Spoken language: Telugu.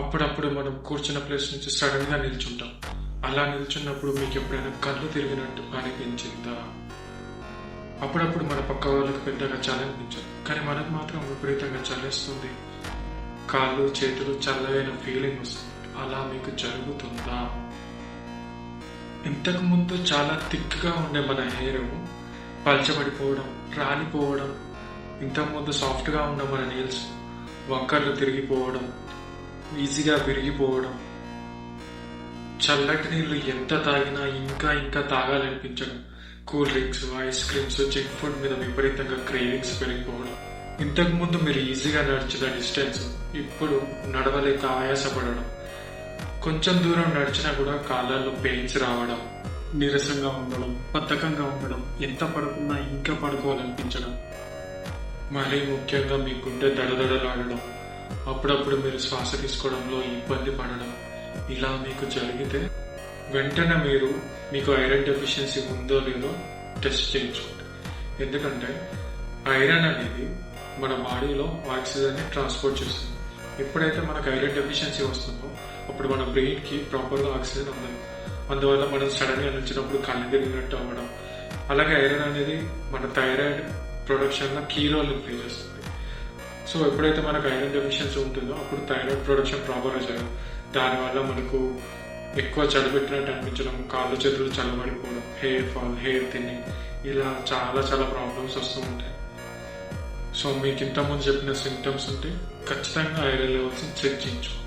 అప్పుడప్పుడు మనం కూర్చున్న ప్లేస్ నుంచి సడన్గా నిల్చుంటాం. అలా నిల్చున్నప్పుడు మీకు ఎప్పుడైనా కళ్ళు తిరిగినట్టు అనిపించిందా? అప్పుడప్పుడు మన పక్క వాళ్ళకి పెద్దగా చల్లనిపించదు, కానీ మనకు మాత్రం విపరీతంగా చల్లేస్తుంది. కాళ్ళు చేతులు చల్లగైన ఫీలింగ్ వస్తుంది. అలా మీకు జరుగుతుందా? ఇంతకు ముందు చాలా థిక్గా ఉండే మన హెయిర్ పల్చబడిపోవడం, రాలిపోవడం, ఇంతకుముందు సాఫ్ట్గా ఉన్న మన నెయిల్స్ వంకర్లు తిరిగిపోవడం, ఈజీగా విరిగిపోవడం, చల్లటి నీళ్ళు ఎంత తాగినా ఇంకా ఇంకా తాగాలనిపించడం, cool drinks, ice creams, junk food మీద విపరీతంగా క్రేవింగ్స్ పెరిగిపోవడం, ఇంతకు ముందు మీరు ఈజీగా నడిచిన డిస్టెన్స్ ఇప్పుడు నడవలేక ఆయాసపడడం, కొంచెం దూరం నడిచినా కూడా కాళ్ళల్లో పెయిన్స్ రావడం, నీరసంగా ఉండడం, బద్ధకంగా ఉండడం, ఎంత పడుకున్నా ఇంకా పడుకోవాలనిపించడం, మరీ ముఖ్యంగా మీ గుండె దడదడలాడడం, అప్పుడప్పుడు మీరు శ్వాస తీసుకోవడంలో ఇబ్బంది పడడం, ఇలా మీకు జరిగితే వెంటనే మీరు మీకు ఐరన్ డెఫిషియన్సీ ఉందో లేదో టెస్ట్ చేయించుకోండి. ఎందుకంటే ఐరన్ అనేది మన బాడీలో ఆక్సిజన్ని ట్రాన్స్పోర్ట్ చేస్తుంది. ఎప్పుడైతే మనకు ఐరన్ డెఫిషియన్సీ వస్తుందో అప్పుడు మన బ్రెయిన్కి ప్రాపర్గా ఆక్సిజన్ అందదు. అందువల్ల మనం సడన్గా నిలిచినప్పుడు కళ్ళు తిరిగినట్టు అవ్వడం. అలాగే ఐరన్ అనేది మన థైరాయిడ్ ప్రొడక్షన్లో కీ రోల్ ప్లే చేస్తుంది. సో ఎప్పుడైతే మనకు ఐరన్ డెఫిషియన్సీ ఉంటుందో అప్పుడు థైరాయిడ్ ప్రొడక్షన్ ప్రాపర్గా చేయడం, దానివల్ల మనకు ఎక్కువ చలిపెట్టినట్టు అనిపించడం, కాళ్ళు చేతులు చల్లబడిపోవడం, హెయిర్ ఫాల్, హెయిర్ థిన్నింగ్, ఇలా చాలా చాలా ప్రాబ్లమ్స్ వస్తూ ఉంటాయి. సో మీకు ఇంతకుముందు చెప్పిన సింటమ్స్ ఉంటే ఖచ్చితంగా ఐరన్ లెవెల్స్ని చెక్ చేయించుకోండి.